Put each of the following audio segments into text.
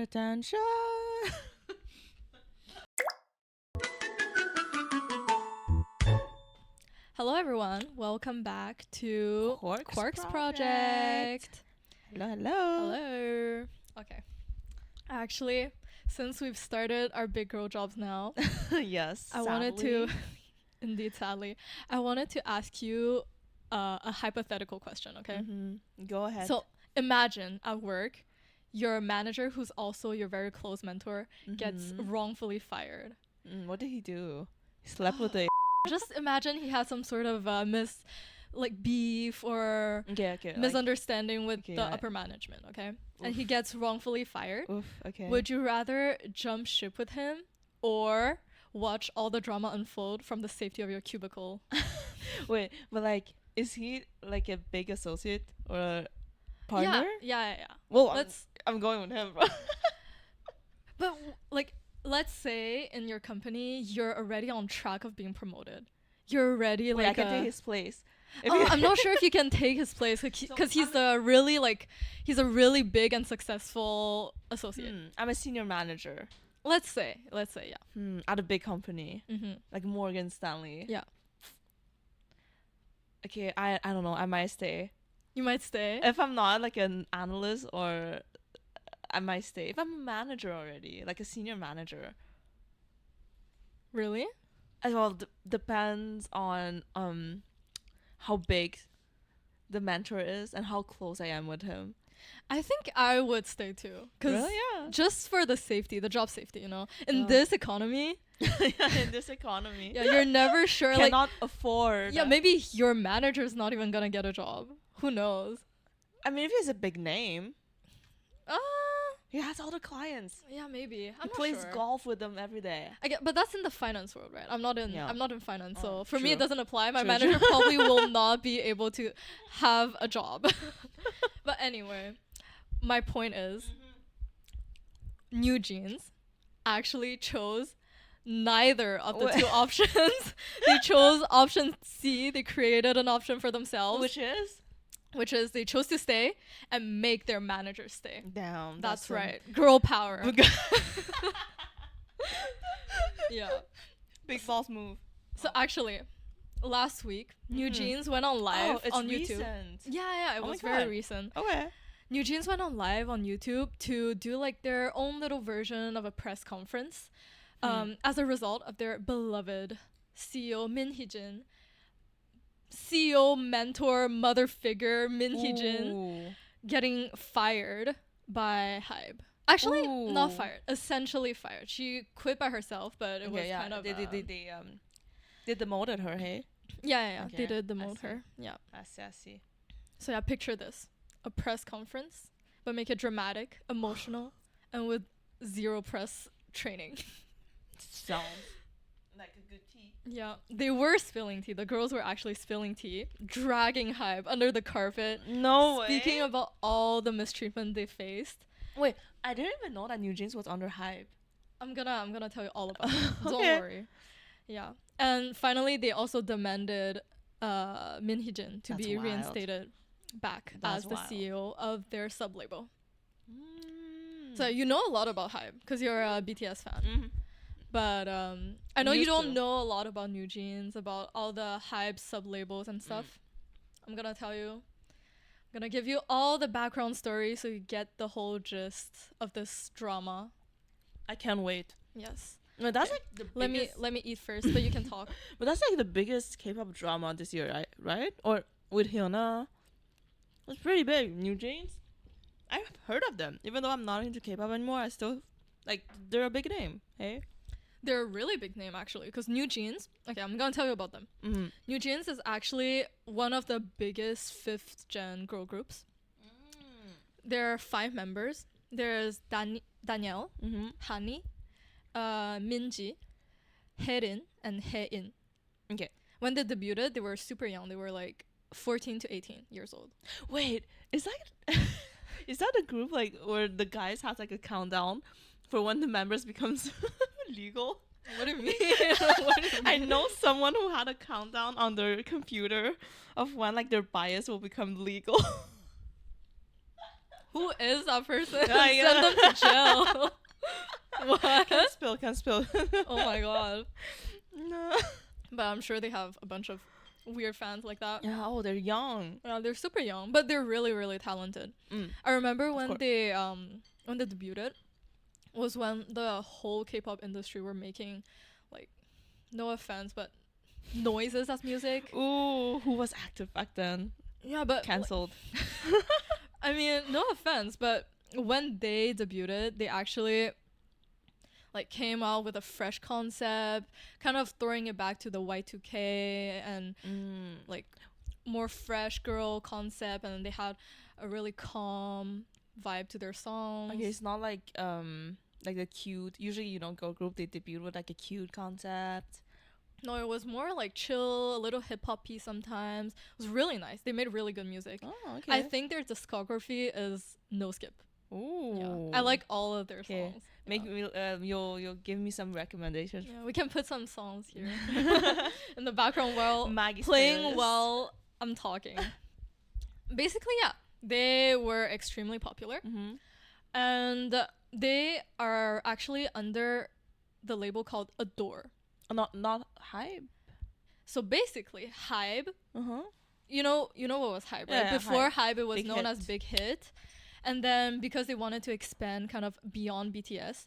attention. Hello everyone, welcome back to Quarks Project. Hello. Hello. Okay. Actually, since we've started our big girl jobs now, Yes. I wanted to, indeed sadly, I wanted to ask you a hypothetical question, okay? Go ahead. So imagine at work, your manager, who's also your very close mentor, gets wrongfully fired. What did he do? He slept with a. Just imagine he had some sort of beef or misunderstanding with the upper management, okay? And he gets wrongfully fired. Okay. Would you rather jump ship with him or watch all the drama unfold from the safety of your cubicle? Wait, but like, is he like a big associate or a partner? Yeah. Well, I'm going with him, bro. But like, let's say in your company you're already on track of being promoted. You're already I can take his place. I'm not sure if you can take his place because he's a really big and successful associate. I'm a senior manager. Let's say, yeah. At a big company, like Morgan Stanley. Yeah. Okay, I don't know. I might stay. You might stay. If I'm not like an analyst, or I might stay. If I'm a manager already, like a senior manager. Really? Well, depends on how big the mentor is and how close I am with him. I think I would stay too. Really? Yeah. Just for the safety, the job safety, you know. In this economy. In this economy. Yeah, you're never sure. Cannot afford. Yeah, maybe your manager's not even gonna get a job. Who knows? I mean, if he's a big name. He has all the clients. Yeah, maybe. He plays golf with them every day. But that's in the finance world, right? I'm not in finance, so for me it doesn't apply. My True. manager probably will not be able to have a job. But anyway, my point is, New Jeans actually chose neither of the two options. They chose option C. They created an option for themselves, which is they chose to stay and make their manager stay. Damn. That's right. Girl power. Yeah. Big boss move. So actually, last week, New Jeans went on live on YouTube. Recent. Yeah, it was very recent. Okay. New Jeans went on live on YouTube to do like their own little version of a press conference as a result of their beloved CEO Min HEEJIN, CEO, mentor, mother figure Min HEEJIN getting fired by HYBE. Actually, not fired. Essentially fired. She quit by herself, but it was kind of... They demoted her, hey? Yeah. Okay. They did demote her. Yeah. I see. So yeah, picture this. A press conference, but make it dramatic, emotional, and with zero press training. Sounds like a good tea. Yeah, they were spilling tea. The girls were actually spilling tea, dragging HYBE under the carpet. No way. Speaking about all the mistreatment they faced. Wait, I didn't even know that New Jeans was under HYBE. I'm gonna tell you all about it. Don't worry. Yeah, and finally they also demanded Min HEEJIN to be reinstated back as the CEO of their sub label. So you know a lot about HYBE because you're a BTS fan. But I know you don't know a lot about New Jeans, about all the HYBE sub-labels and stuff. I'm going to tell you. I'm going to give you all the background story so you get the whole gist of this drama. I can't wait. Yes. No, that's like the biggest... Let me eat first, but you can talk. But that's like the biggest K-pop drama this year, right? Or with Hyuna. It's pretty big. New Jeans. I've heard of them. Even though I'm not into K-pop anymore, I still... Like, they're a big name, hey? They're a really big name, actually, because New Jeans... Okay, I'm going to tell you about them. New Jeans is actually one of the biggest 5th-gen girl groups. There are 5 members. There's Danielle, Hani, Minji, Haerin, and Haein. Okay. When they debuted, they were super young. They were like 14 to 18 years old. Wait, is that a group like where the guys has like a countdown for when the members becomes legal? What do you mean? I know someone who had a countdown on their computer of when like their bias will become legal. Who is that person? Yeah. Send them to jail. What? Can't spill. Oh my god. No. But I'm sure they have a bunch of weird fans like that. Yeah, oh, they're young. Yeah, they're super young, but they're really, really talented. I remember when course. they debuted was when the whole K-pop industry were making, like, no offense, but noises as music. Ooh, who was active back then? Yeah, but Cancelled. I mean, no offense, but when they debuted, they actually like came out with a fresh concept, kind of throwing it back to the Y2K and like more fresh girl concept, and they had a really calm vibe to their songs. Okay, it's not like the cute. Usually, you know, girl group they debut with like a cute concept. No, it was more like chill, a little hip hop-y sometimes. It was really nice. They made really good music. Oh, okay. I think their discography is no skip. Ooh. Yeah. I like all of their songs. Make Yeah. me you'll give me some recommendations. Yeah, we can put some songs here in the background while Maggie's playing playlist. while I'm talking. Basically, yeah, they were extremely popular, and they are actually under the label called Adore. Not HYBE. So basically, HYBE. You know what was HYBE, right? Yeah, Before HYBE, it was Big known Hit. as Big Hit, and then because they wanted to expand kind of beyond BTS,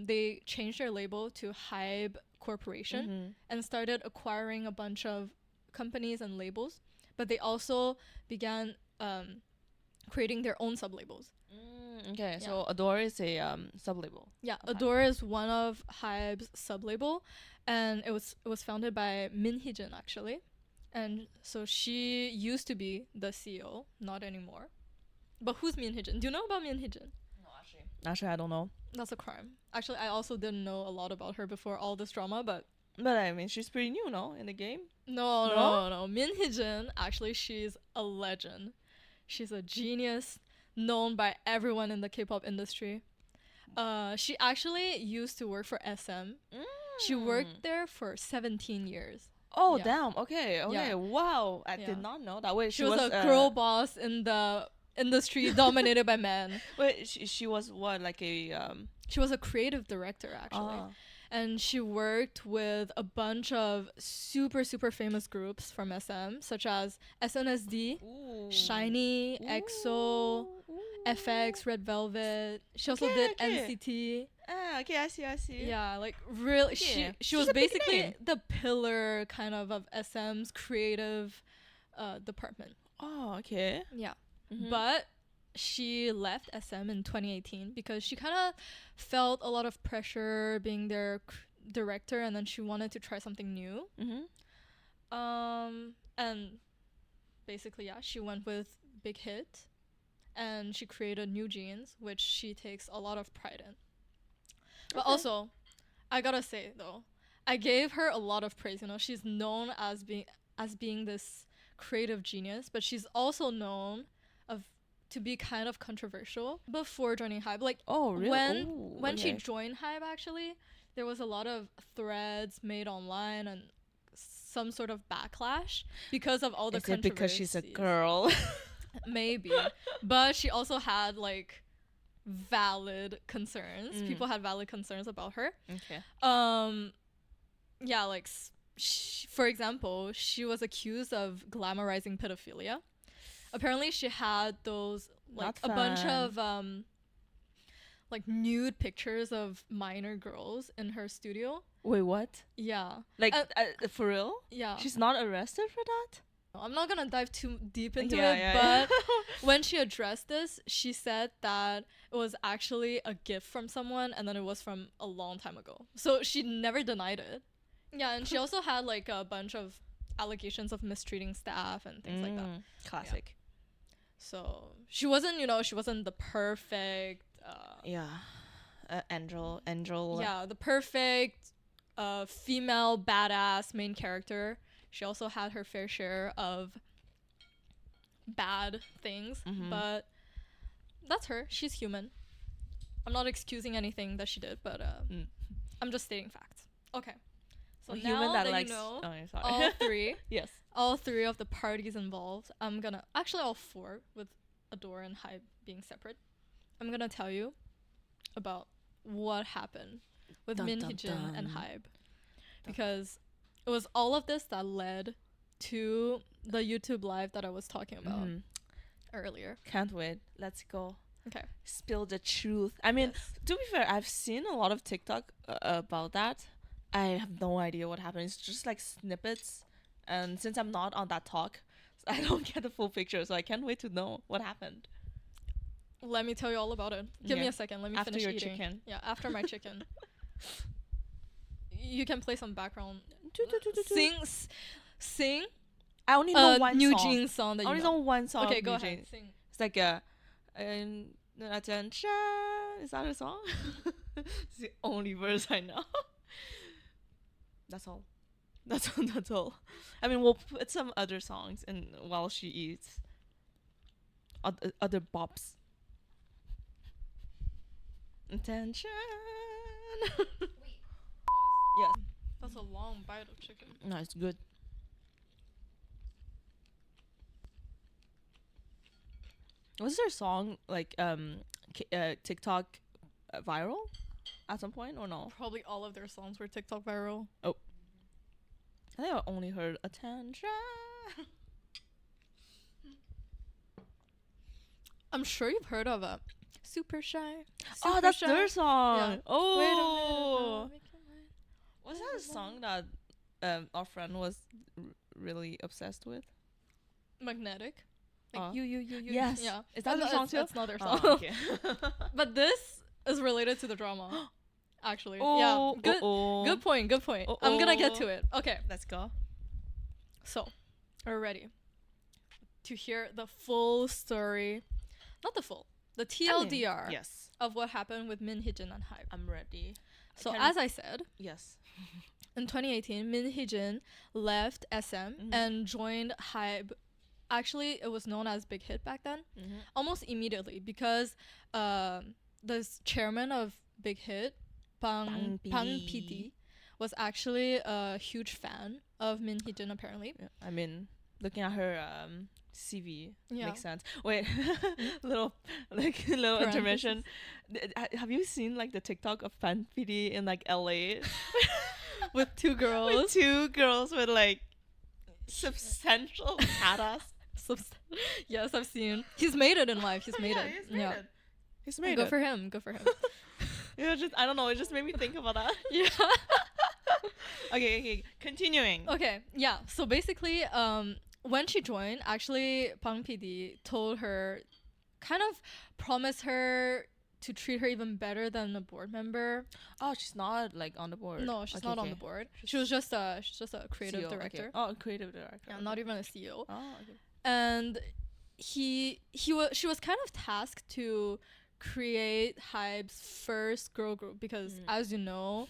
they changed their label to HYBE Corporation and started acquiring a bunch of companies and labels. But they also began creating their own sub-labels. Okay, Yeah. so Adore is a sub-label. Yeah, Adore is one of HYBE's sub-label, and it was founded by Min HEEJIN actually. And so she used to be the CEO, not anymore. But who's Min HEEJIN? Do you know about Min HEEJIN? No, actually, I don't know. That's a crime. Actually, I also didn't know a lot about her before all this drama, but I mean, she's pretty new, no, in the game. no. Min HEEJIN, actually, she's a legend. She's a genius, known by everyone in the K-pop industry. She actually used to work for SM. She worked there for 17 years. Oh, Yeah. damn. Okay. Yeah. Wow. I Yeah. did not know that. Wait, She was a girl boss in the industry dominated by men. Wait, she was what, like a She was a creative director, actually. And she worked with a bunch of super, super famous groups from SM, such as SNSD, Shiny, EXO, FX, Red Velvet. She also did NCT. Okay, I see. Yeah, like really, Yeah. she was She's a big basically name. the pillar kind of SM's creative department. Oh, okay. Yeah. But she left SM in 2018 because she kind of felt a lot of pressure being their director, and then she wanted to try something new. And basically, yeah, she went with Big Hit, and she created New Jeans, which she takes a lot of pride in. But also, I gotta say though, I gave her a lot of praise. You know, she's known as being this creative genius, but she's also known to be kind of controversial before joining HYBE. Like, oh, really? When she joined HYBE, actually, there was a lot of threads made online and some sort of backlash because of all the controversies. Is it because she's a girl? Maybe. But she also had, like, valid concerns. People had valid concerns about her. Okay. Yeah, like, for example, she was accused of glamorizing pedophilia. Apparently, she had those, like, a bunch of, like, nude pictures of minor girls in her studio. Wait, what? Yeah. Like, for real? Yeah. She's not arrested for that? I'm not gonna dive too deep into it, Yeah. but when she addressed this, she said that it was actually a gift from someone, and then it was from a long time ago. So she never denied it. Yeah, and she also had, like, a bunch of allegations of mistreating staff and things like that. Classic. Yeah. So she wasn't the perfect Angel. Yeah, the perfect female badass main character. She also had her fair share of bad things, but that's her. She's human. I'm not excusing anything that she did, but I'm just stating facts. Okay. So now human that likes, you know sorry. all three, yes, all three of the parties involved, I'm gonna actually all four with Adore and HYBE being separate, I'm gonna tell you about what happened with Min HeeJin and HYBE, because it was all of this that led to the YouTube live that I was talking about earlier. Can't wait. Let's go. Okay. Spill the truth. I mean, to be fair, I've seen a lot of TikTok about that. I have no idea what happened. It's just like snippets. And since I'm not on that talk, I don't get the full picture. So I can't wait to know what happened. Let me tell you all about it. Give me a second. Let me after finish your eating. Chicken. Yeah, after my chicken. You can play some background. Sing. I only know one New song. Jeans song that I only know one song. Okay, go ahead. Sing. It's like a attention. Is that a song? It's the only verse I know. That's all. That's all. I mean, we'll put some other songs in while she eats. Other bops. Attention. Yes. That's a long bite of chicken. No, it's good. Was there a song like TikTok viral at some point or no? Probably all of their songs were TikTok viral. Oh. I think I only heard attention. I'm sure you've heard of it. Super Shy. Oh, that's Shy. their song. Yeah. Oh. Was that a song that our friend was really obsessed with? Magnetic. Like Oh. you. Yes. Yeah. Is that their song too? That's not their song. Oh, okay. But this is related to the drama. Actually. Oh, yeah. Good point. I'm gonna get to it. Okay. Let's go. So, are you ready to hear the full story? Not the full. The TLDR Yes. of what happened with Min HeeJin and HYBE. I'm ready. So as I said, yes. in 2018, Min HeeJin left SM and joined HYBE. Actually, it was known as Big Hit back then, almost immediately, because the chairman of Big Hit, Bang PD, was actually a huge fan of Min HeeJin, apparently. Yeah. I mean, looking at her CV makes sense. Wait, little intermission. Have you seen like the TikTok of Fan PD in like LA with two girls? With two girls with like substantial badass. Yes, I've seen. He's made it in life. He's made it. He's made it. Go for him. Yeah, just I don't know. It just made me think about that. Yeah. Okay. Continuing. Okay. Yeah. So basically, when she joined, actually, Bang PD told her, kind of promised her to treat her even better than a board member. Oh, she's not like on the board. No, she's not on the board. She's just a creative CEO, director. Okay. Oh, creative director. Yeah, not even a CEO. Oh, okay. And she was kind of tasked to create HYBE's first girl group because, as you know,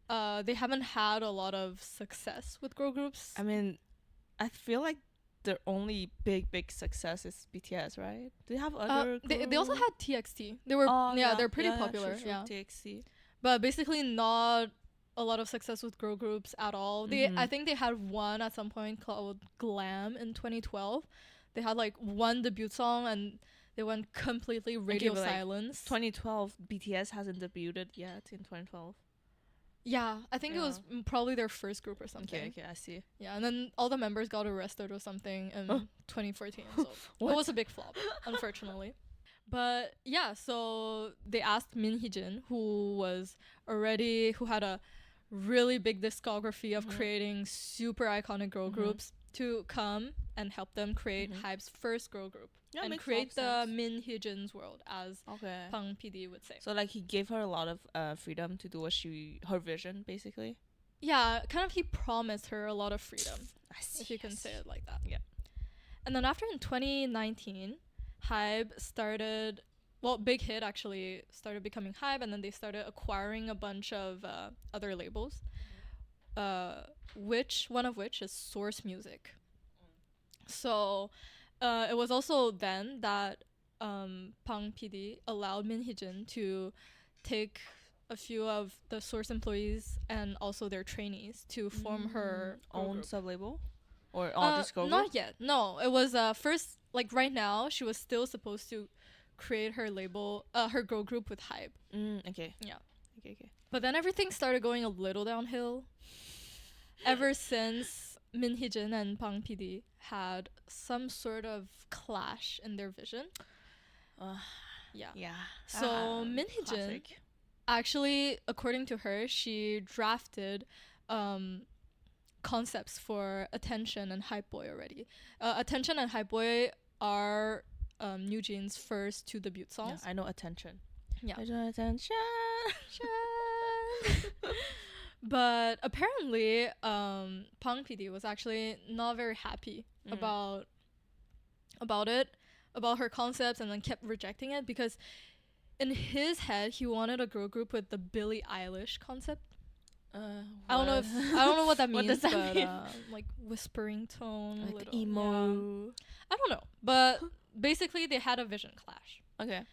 they haven't had a lot of success with girl groups. I mean, I feel like their only big success is BTS, right? Do they have other? They also had TXT. They were they're pretty popular. True, TXT. But basically not a lot of success with girl groups at all. I think they had one at some point called Glam in 2012. They had like one debut song and they went completely radio silence. 2012, BTS hasn't debuted yet in 2012. Yeah, I think it was probably their first group or something. Okay, I see. Yeah, and then all the members got arrested or something in 2014. So it was a big flop, unfortunately. But yeah, so they asked Min HeeJin, who had a really big discography of creating super iconic girl groups, to come and help them create HYBE's first girl group and create the Min HeeJin's world, as Bang PD would say. So like he gave her a lot of freedom to do her vision, basically. Yeah, kind of he promised her a lot of freedom, if you can say it like that. Yeah. And then after in 2019, HYBE started, Big Hit actually started becoming HYBE, and then they started acquiring a bunch of other labels, one of which is Source Music. So it was also then that Bang PD allowed Min HeeJin to take a few of the Source employees and also their trainees to form her own sub-label. or just girl group? Not yet. No, it was first, like right now she was still supposed to create her label, her girl group with HYBE. Okay. Yeah. Okay. But then everything started going a little downhill. Ever since Min Hee-jin and Bang PD had some sort of clash in their vision. Yeah. So Min Hee-jin, actually, according to her, she drafted concepts for Attention and Hype Boy already. Attention and Hype Boy are New Jeans' first 2 debut songs. Yeah, I know Attention. Yeah. Attention. But apparently, Bang PD was actually not very happy about her concepts, and then kept rejecting it because in his head he wanted a girl group with the Billie Eilish concept. I don't know what that means. What does that mean? Like whispering tone, like little, emo. Yeah. I don't know, but basically they had a vision clash. Okay.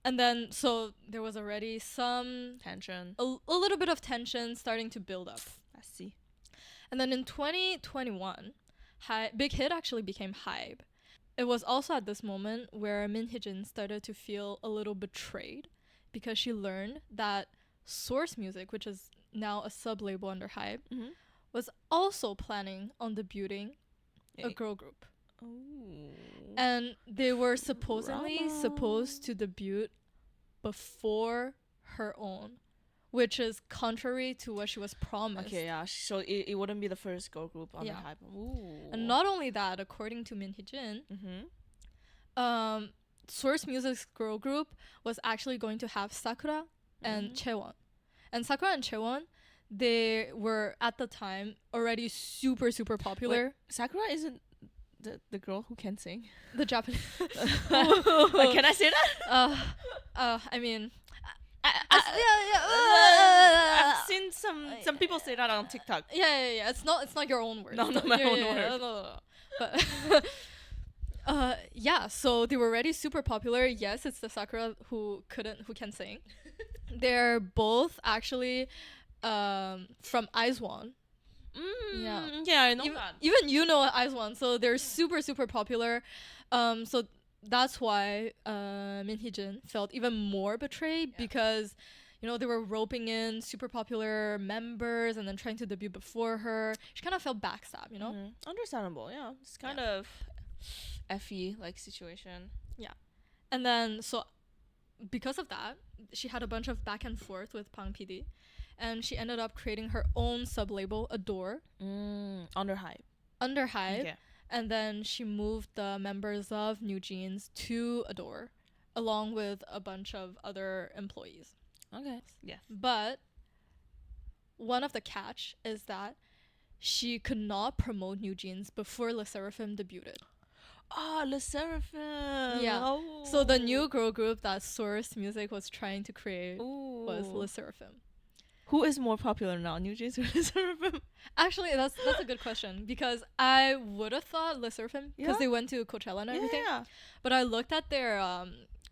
And then so there was already some tension, a little bit of tension starting to build up. I see. And then in 2021, Big Hit actually became HYBE. It was also at this moment where Min Hee-jin started to feel a little betrayed because she learned that Source Music, which is now a sub-label under HYBE, was also planning on debuting a girl group. Ooh. And they were supposedly supposed to debut before her own, which is contrary to what she was promised. Okay, yeah. So it wouldn't be the first girl group on the HYBE. Ooh. And not only that, according to Min Hee-jin, Source Music's girl group was actually going to have Sakura and Chaewon. And Sakura and Chaewon, they were at the time already super popular. Wait, Sakura isn't the girl who can sing? The Japanese. Like, can I say that? I mean, I've seen some people say that on TikTok. Yeah. It's not your own word. No, not my own word. No. But yeah. So they were already super popular. Yes, it's the Sakura who can sing. They're both actually from IZ*ONE. Yeah, I know that. Even you know IZ*ONE, so they're super popular. So that's why Min Hee-jin felt even more betrayed because, they were roping in super popular members and then trying to debut before her. She kind of felt backstabbed, Understandable, yeah. It's kind of FE like situation. Yeah. And then, so because of that, she had a bunch of back and forth with Bang PD. And she ended up creating her own sub-label, Adore. Under HYBE. Okay. And then she moved the members of New Jeans to Adore, along with a bunch of other employees. Okay. Yeah. But one of the catch is that she could not promote New Jeans before Le Sserafim debuted. Oh, Le Sserafim. Yeah. Oh. So the new girl group that Source Music was trying to create was Le Sserafim. Who is more popular now, New Jeans or Le Sserafim? Actually, that's a good question because I would have thought Le Sserafim because they went to Coachella and everything. Yeah. But I looked at their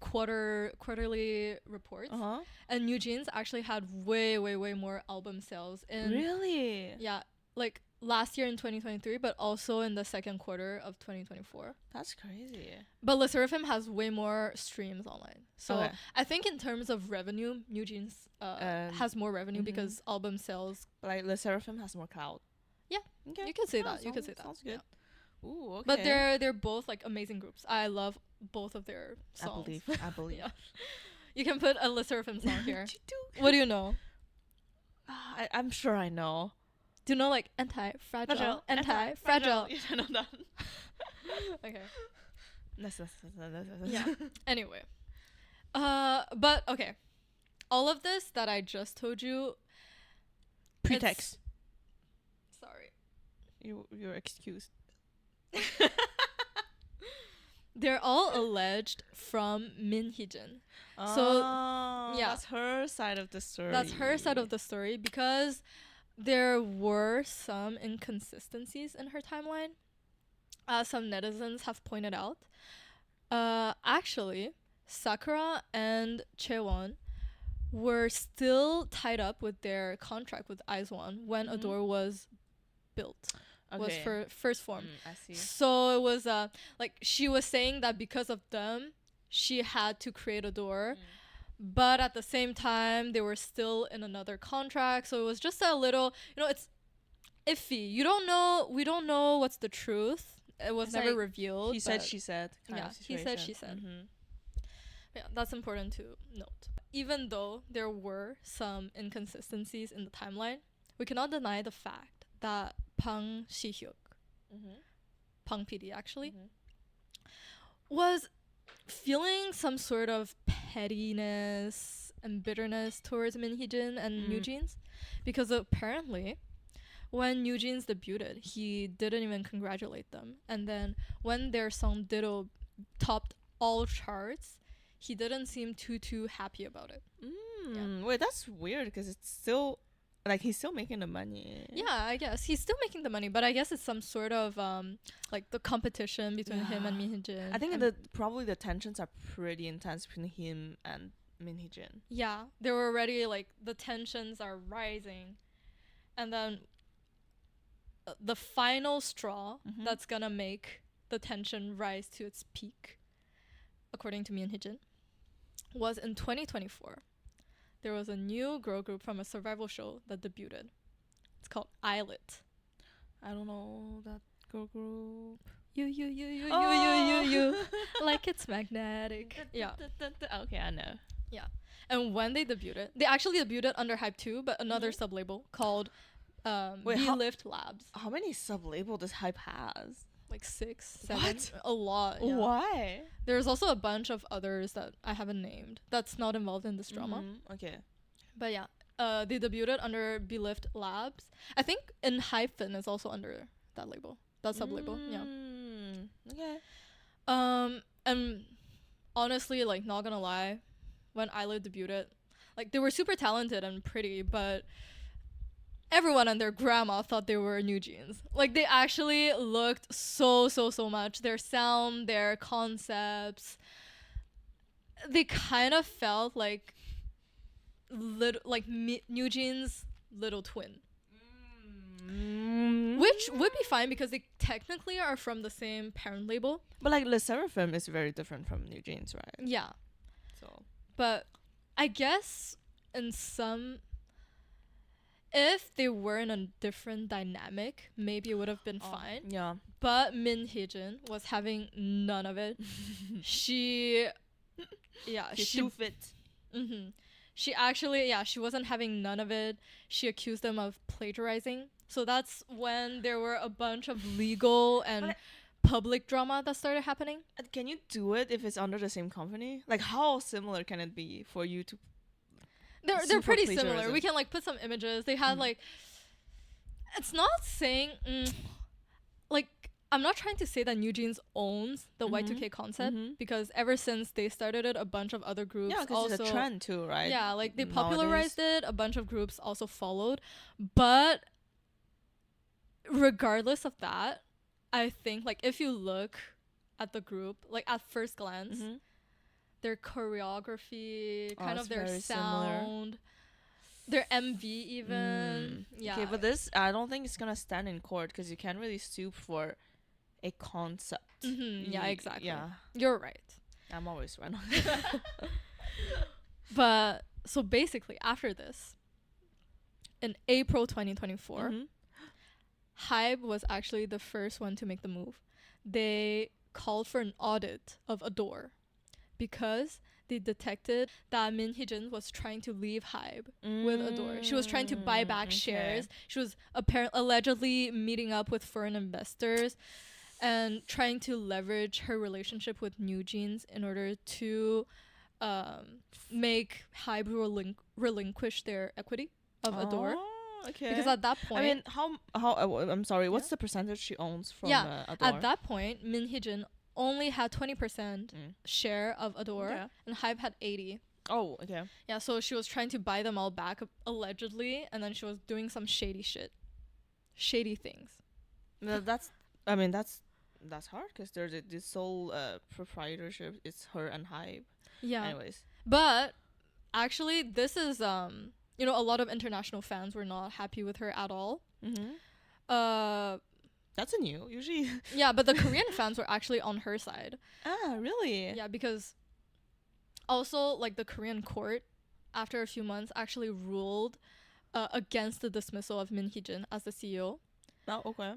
quarterly reports, and New Jeans actually had way more album sales in really. Yeah, like last year in 2023, but also in the second quarter of 2024. That's crazy. But Le Sserafim has way more streams online. So I think in terms of revenue, New Jeans has more revenue because album sales. Like Le Sserafim has more clout. Yeah, okay. You could say that. You could say that. Sounds good. Yeah. Ooh, okay. But they're both like amazing groups. I love both of their songs. I believe. Yeah. You can put a Le Sserafim song here. What do you know? I'm sure I know. Do you know like anti-fragile? Anti-fragile. Yes, I know that. Okay. Yeah. Anyway. But okay. All of this that I just told you. Pretext. Sorry. You're excused. They're all alleged from Min Hee-jin. So yeah, that's her side of the story. That's her side of the story because there were some inconsistencies in her timeline, as some netizens have pointed out. Actually, Sakura and Chaewon were still tied up with their contract with IZ*ONE when Adore was built. was for first form. I see. So it was like she was saying that because of them, she had to create a door. But at the same time, they were still in another contract. So it was just a little, it's iffy. We don't know what's the truth. It was never revealed. He said, she said. Yeah, he said, she said. Yeah, that's important to note. Even though there were some inconsistencies in the timeline, we cannot deny the fact that Pang Si-hyuk, Pang PD actually, was feeling some sort of pettiness and bitterness towards Min Hee-jin and New Jeans, because apparently when New Jeans debuted, he didn't even congratulate them, and then when their song Ditto topped all charts, he didn't seem too happy about it. Wait, that's weird because it's still like he's still making the money. Yeah, I guess he's still making the money, but I guess it's some sort of like the competition between him and Min Hee-jin. I think probably the tensions are pretty intense between him and Min Hee-jin. Yeah, they were already like the tensions are rising, and then the final straw that's gonna make the tension rise to its peak, according to Min Hee-jin, was in 2024. There was a new girl group from a survival show that debuted. It's called Islet. I don't know that girl group. You. Like it's magnetic. Yeah. Okay, I know. Yeah. And when they debuted, they actually debuted under HYBE too, but another sub-label called B-Lift Labs. How many sub-label does HYBE has? Like 6, 7. What? A lot. Yeah. Why? There's also a bunch of others that I haven't named that's not involved in this drama. Okay. But yeah, they debuted under B-Lift Labs. I think in Hyphen is also under that label, that sub-label. Yeah. Okay. And honestly, like, not gonna lie, when Isla debuted, like, they were super talented and pretty, but everyone and their grandma thought they were New Jeans. Like, they actually looked so much. Their sound, their concepts, they kind of felt like New Jeans' little twin. Which would be fine because they technically are from the same parent label. But like Le Seraphim is very different from New Jeans, right? Yeah. So. But I guess in some, if they were in a different dynamic, maybe it would have been fine. Yeah. But Min Hee-jin was having none of it. She too fit. She actually, she wasn't having none of it. She accused them of plagiarizing. So that's when there were a bunch of legal and public drama that started happening. Can you do it if it's under the same company? Like, how similar can it be for you to? They're pretty similar. We can like put some images. They had like, it's not saying like, I'm not trying to say that New Jeans owns the Y2K concept because ever since they started it, a bunch of other groups also, it's a trend too, right? Yeah, like they popularized it. A bunch of groups also followed, but regardless of that, I think like if you look at the group, like at first glance, their choreography, kind of their sound, their MV even. Yeah. Okay, but this I don't think it's gonna stand in court because you can't really sue for a concept. Yeah, exactly. Yeah, you're right. I'm always right. But so basically, after this, in April 2024, HYBE was actually the first one to make the move. They called for an audit of Adore because they detected that Min Hee-jin was trying to leave HYBE with Adore. She was trying to buy back shares. She was allegedly meeting up with foreign investors and trying to leverage her relationship with New Jeans in order to make HYBE relinquish their equity of Adore. Okay. Because at that point, I mean, how I'm sorry. What's the percentage she owns from Adore? At that point, Min Hee-jin only had 20% share of Adore, and HYBE had 80. Oh, okay. Yeah, so she was trying to buy them all back allegedly, and then she was doing some shady things. That's hard because there's this sole proprietorship. It's her and HYBE. Yeah. Anyways, but actually, this is a lot of international fans were not happy with her at all. That's a new. Usually. Yeah, but the Korean fans were actually on her side. Ah, really? Yeah, because also like the Korean court, after a few months, actually ruled against the dismissal of Min Hee-jin as the CEO. Oh, okay.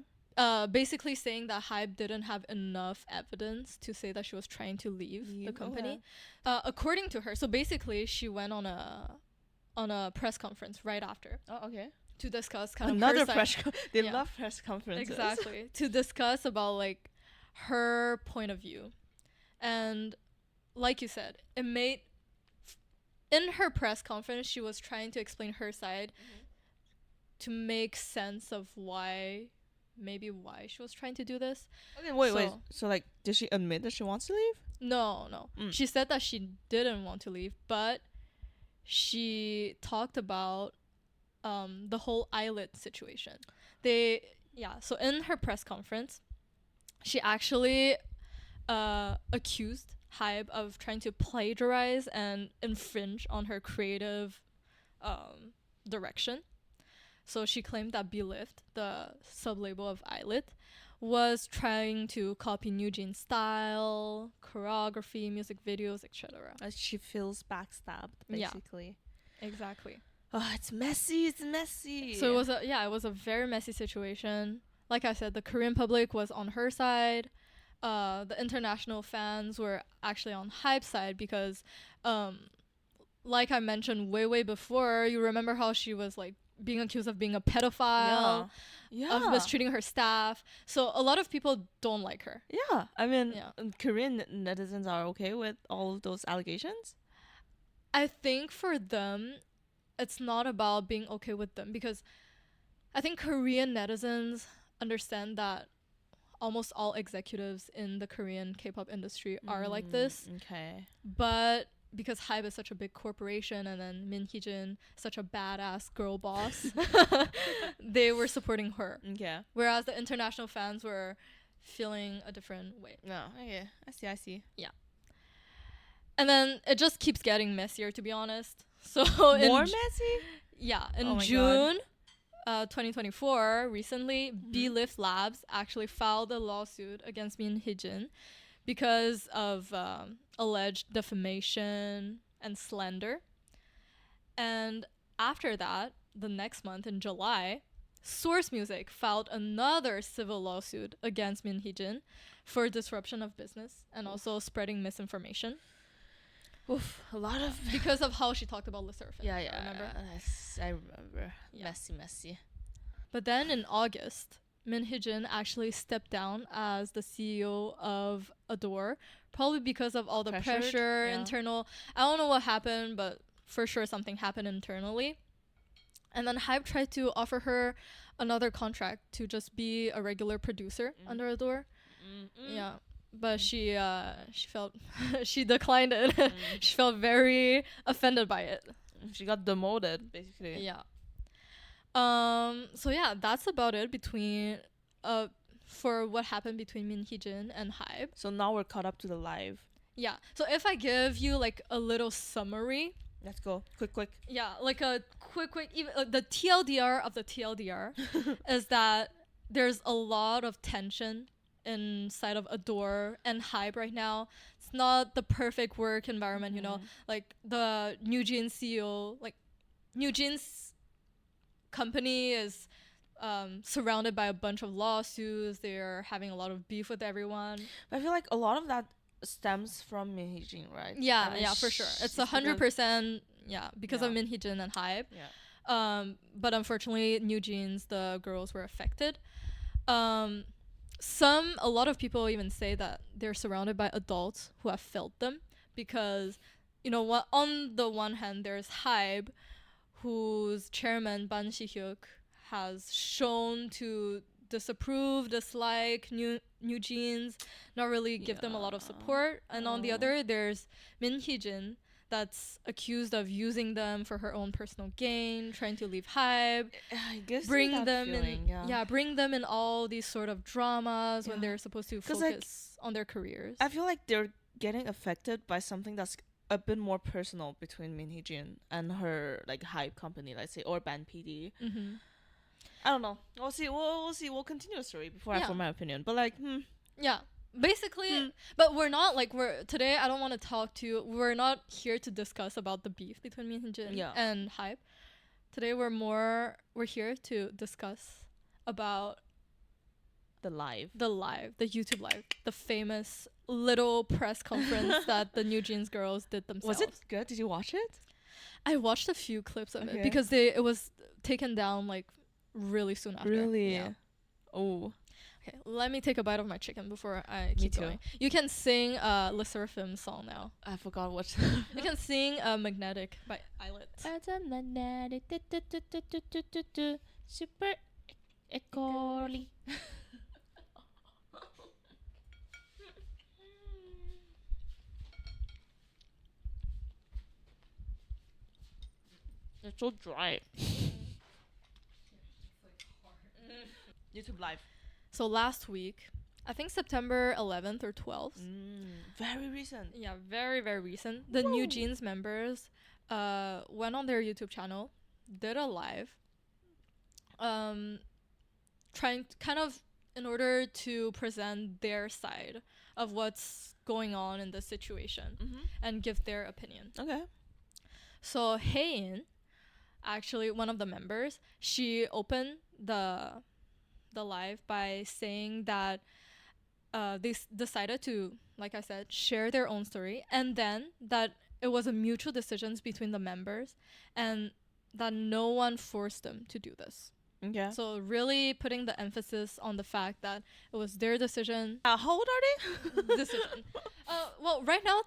Basically saying that HYBE didn't have enough evidence to say that she was trying to leave the company. Okay. According to her, so basically she went on a press conference right after. Oh, okay. To discuss kind Another of her press. They love press conferences. Exactly. To discuss about like her point of view, and like you said, it made in her press conference she was trying to explain her side to make sense of why she was trying to do this. Okay, wait. So like, did she admit that she wants to leave? No. She said that she didn't want to leave, but she talked about the whole eyelid situation. So in her press conference, she actually accused HYBE of trying to plagiarize and infringe on her creative direction. So she claimed that Belift, the sub-label of eyelid, was trying to copy NewJeans' style, choreography, music videos, etc. She feels backstabbed, basically. Yeah, exactly. Oh, it's messy. So it was a very messy situation. Like I said, the Korean public was on her side. The international fans were actually on HYBE's side because, like I mentioned way before, you remember how she was like being accused of being a pedophile, of mistreating her staff. So a lot of people don't like her. Yeah, I mean, Korean netizens are okay with all of those allegations. I think for them, it's not about being okay with them, because I think Korean netizens understand that almost all executives in the Korean K-pop industry are like this. Okay. But because HYBE is such a big corporation, and then Min Hee-jin such a badass girl boss, they were supporting her. Okay. Whereas the international fans were feeling a different way. No, okay. I see. Yeah. And then it just keeps getting messier, to be honest. So more messy? Yeah. In June 2024, recently, Belift Labs actually filed a lawsuit against Min Hee-jin because of alleged defamation and slander. And after that, the next month in July, Source Music filed another civil lawsuit against Min Hee-jin for disruption of business and also spreading misinformation. Oof, a lot of because of how she talked about LeSserafim. Yeah, remember? I remember. Yeah. Messy. But then in August, Min Hee-jin actually stepped down as the CEO of Adore, probably because of all the pressure internal. I don't know what happened, but for sure something happened internally. And then HYBE tried to offer her another contract to just be a regular producer under Adore. Yeah. But she felt she declined it. She felt very offended by it. She got demoted, basically. Yeah. So yeah, that's about it between for what happened between Min Hee-jin and HYBE. So now we're caught up to the live. Yeah. So if I give you like a little summary. Let's go. Quick. Yeah, like a quick even the TLDR of the TLDR is that there's a lot of tension inside of Adore and HYBE right now. It's not the perfect work environment, you know. Like the NewJeans CEO, like NewJeans company is surrounded by a bunch of lawsuits. They're having a lot of beef with everyone. But I feel like a lot of that stems from Min Hee-jin, right? Yeah, I mean, for sure. It's 100%, because of Min Hee-jin and HYBE. Yeah. But unfortunately, NewJeans, the girls were affected. A lot of people even say that they're surrounded by adults who have failed them, because, you know, what, on the one hand, there's HYBE, whose chairman Ban Si-hyuk has shown to disapprove, dislike NewJeans, not really give them a lot of support. And on the other, there's Min Hee-jin, that's accused of using them for her own personal gain, trying to leave HYBE, bring them in all these sort of dramas when they're supposed to focus on their careers. I feel like they're getting affected by something that's a bit more personal between Min Hee-jin and her like HYBE company, let's say, or Ban PD. I don't know. We'll see. We'll see. We'll continue the story before I form my opinion. But like, Yeah. Basically, but we're not like today. I don't want to talk to you. We're not here to discuss about the beef between HEEJIN and HYBE. Today we're here to discuss about the YouTube live, the famous little press conference that the New Jeans girls did themselves. Was it good? Did you watch it? I watched a few clips of it because it was taken down like really soon after. Really? Yeah. Oh. Okay, let me take a bite of my chicken before I keep going. You can sing Le Seraphim song now. I forgot what. You can sing Magnetic by Islet. Super equally. It's so dry. YouTube live. So last week, I think September 11th or 12th. Very recent. Yeah, very, very recent. The New Jeans members went on their YouTube channel, did a live, trying to kind of in order to present their side of what's going on in the situation and give their opinion. Okay. So HEEJIN, actually one of the members, she opened the live by saying that they decided to, like I said, share their own story, and then that it was a mutual decision between the members and that no one forced them to do this. Okay. So really putting the emphasis on the fact that it was their decision. How old are they? Decision. Well, right now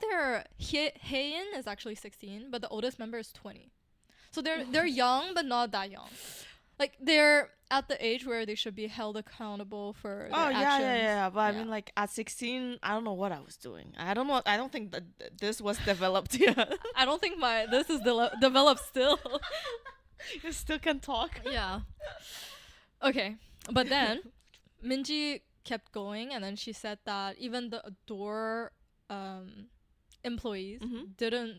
HEEJIN is actually 16, but the oldest member is 20. So they're young, but not that young. Like they're at the age where they should be held accountable for their actions. Yeah. But I mean, like at 16, I don't know what I was doing. I don't know. I don't think that this was developed yet. I don't think this is developed still. You still can talk. Yeah. Okay, but then Minji kept going, and then she said that even the Adore employees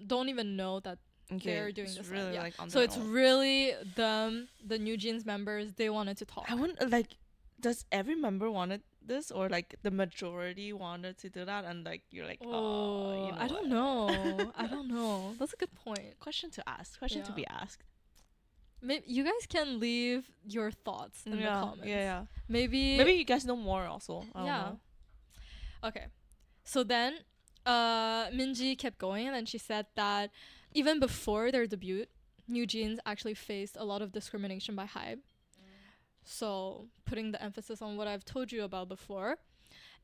don't even know that they're doing this. Really yeah. Like so it's really them, the New Jeans members. They wanted to talk. I wouldn't like. Does every member wanted this, or like the majority wanted to do that, and like you're like, you know I don't know. I don't know. That's a good point. Question to ask. Question to be asked. Maybe you guys can leave your thoughts in the comments. Yeah. Maybe you guys know more also. I don't know. Okay. So then Minji kept going, and then she said that even before their debut, New Jeans actually faced a lot of discrimination by HYBE. So putting the emphasis on what I've told you about before,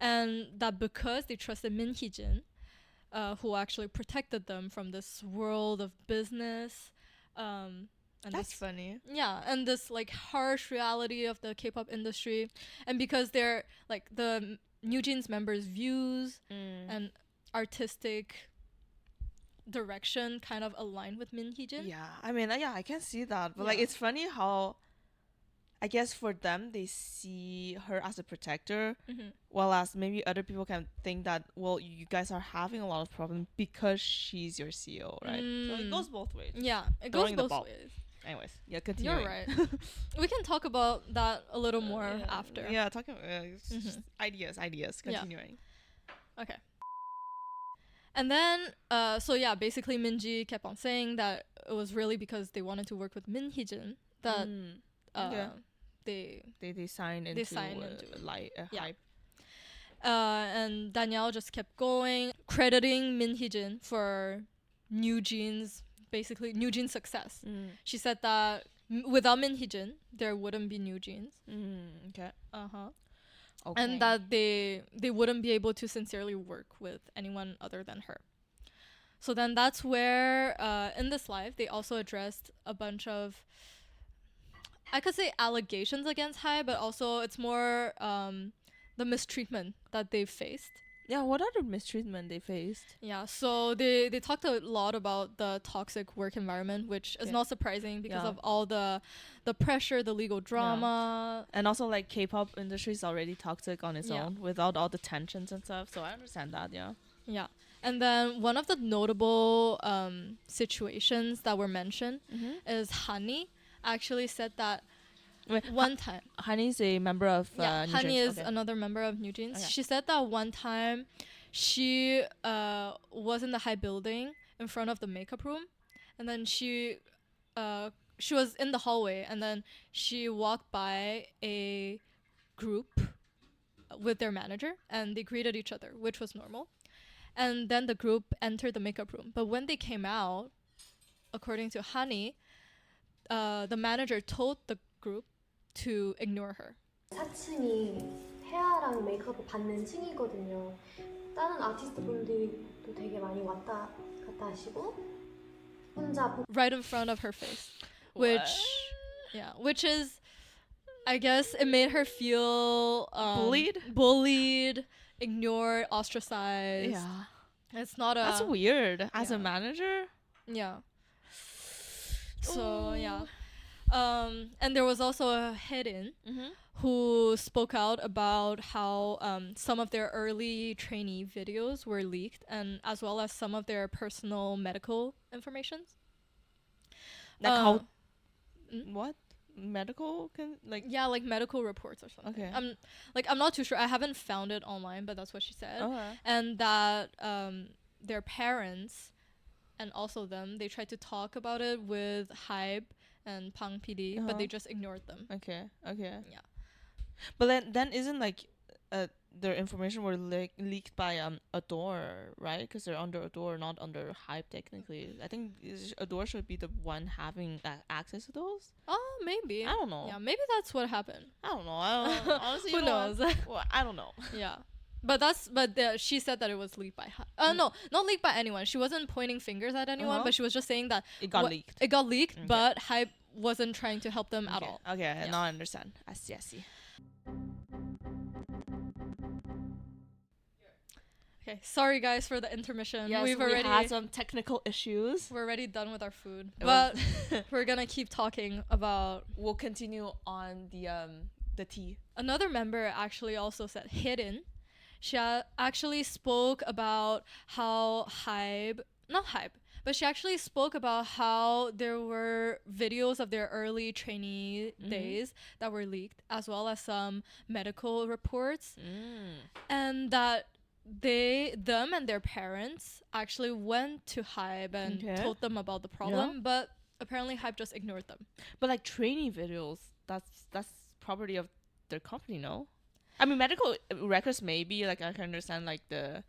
and that because they trusted HEEJIN, who actually protected them from this world of business, and that's funny. Yeah, and this like harsh reality of the K-pop industry, and because they're like the New Jeans members' views and artistic direction kind of aligned with HEEJIN. Yeah, I mean, I can see that, but like it's funny how, I guess for them they see her as a protector, while as maybe other people can think that, well, you guys are having a lot of problems because she's your CEO, right? So it goes both ways. Yeah, it goes both ways. Anyways, continuing. You're right. We can talk about that a little more after. Yeah, talking ideas. Continuing. Yeah. Okay. And then, basically Minji kept on saying that it was really because they wanted to work with HEEJIN that they signed into HYBE. And Danielle just kept going, crediting HEEJIN for New Jeans' success. She said that without HEEJIN, there wouldn't be New Jeans. Okay. Okay. And that they wouldn't be able to sincerely work with anyone other than her. So then that's where in this live they also addressed a bunch of, I could say, allegations against HYBE, but also it's more the mistreatment that they've faced. Yeah, what other mistreatment they faced? Yeah, so they talked a lot about the toxic work environment, which is not surprising because of all the pressure, the legal drama. And also like K-pop industry is already toxic on its own without all the tensions and stuff. So I understand that, Yeah. And then one of the notable situations that were mentioned is Hani actually said that one time. Honey's a member of Yeah, New Honey Jeans. is another member of New Jeans. Okay. She said that one time she was in the HYBE building in front of the makeup room, and then she was in the hallway, and then she walked by a group with their manager, and they greeted each other, which was normal. And then the group entered the makeup room. But when they came out, according to Honey, the manager told the group to ignore her. 4층이 헤어랑 메이크업을 받는 층이거든요. 다른 아티스트 분들도 되게 많이 왔다 갔다 하시고 혼자 right in front of her face, which is, I guess, it made her feel bullied, ignored, ostracized. Yeah, it's not that's weird. As a manager. Yeah. So and there was also a HEEJIN who spoke out about how some of their early trainee videos were leaked, and as well as some of their personal medical information. Like how? What? Medical like medical reports or something. Okay. I'm not too sure. I haven't found it online, but that's what she said. Okay. And that their parents and also them, they tried to talk about it with HYBE and Pang PD, but they just ignored them. Okay. Yeah. But then isn't their information were leaked by Adore, right? Because they're under Adore, not under HYBE technically. I think Adore should be the one having access to those. Oh, maybe. I don't know. Yeah, maybe that's what happened. I don't know. Honestly, who knows? Well, I don't know. Yeah. But she said that it was leaked by HYBE. No, not leaked by anyone. She wasn't pointing fingers at anyone, but she was just saying that it got leaked. It got leaked, but HYBE wasn't trying to help them at all. Okay, now I understand. I see. Okay, sorry guys for the intermission. Yes, we already had some technical issues. We're already done with our food, but we're gonna keep talking about. We'll continue on the tea. Another member actually also said HEEJIN. She actually spoke about how but she actually spoke about how there were videos of their early trainee days that were leaked, as well as some medical reports, and that them and their parents actually went to HYBE and told them about the problem, but apparently HYBE just ignored them. But like training videos, that's property of their company, no? I mean, medical records maybe, like I can understand like the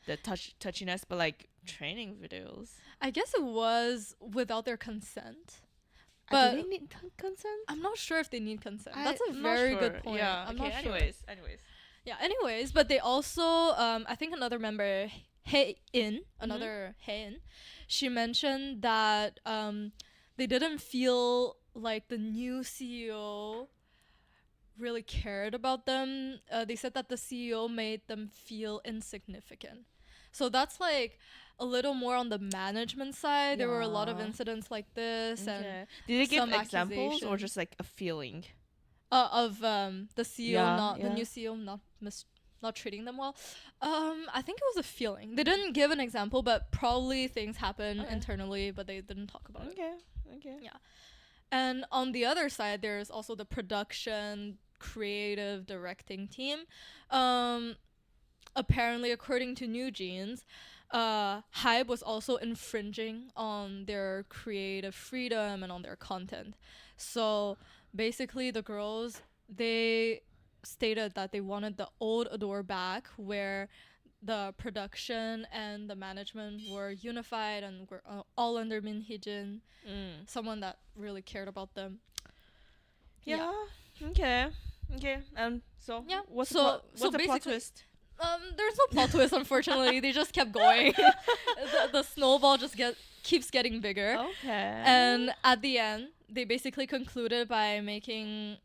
touchiness, but like training videos, I guess it was without their consent. But do they need consent? I'm not sure if they need consent. That's a very good point. Yeah. I'm not sure. Anyways. Yeah. Anyways, but they also I think another member HEEJIN, she mentioned that they didn't feel like the new CEO really cared about them. They said that the CEO made them feel insignificant. So that's like a little more on the management side. There were a lot of incidents like this. And did they give examples or just like a feeling of the CEO the new CEO not treating them well? I think it was a feeling. They didn't give an example, but probably things happen internally, but they didn't talk about it. Okay. Yeah. And on the other side, there's also the production, creative, directing team. Apparently, according to New Jeans, HYBE was also infringing on their creative freedom and on their content. So basically, the girls, they stated that they wanted the old Adore back, where the production and the management were unified and were all under Min HEEJIN, someone that really cared about them. Yeah. Okay. So what's the plot twist? There's no plot twist, unfortunately. They just kept going. the snowball just keeps getting bigger. Okay. And at the end, they basically concluded by making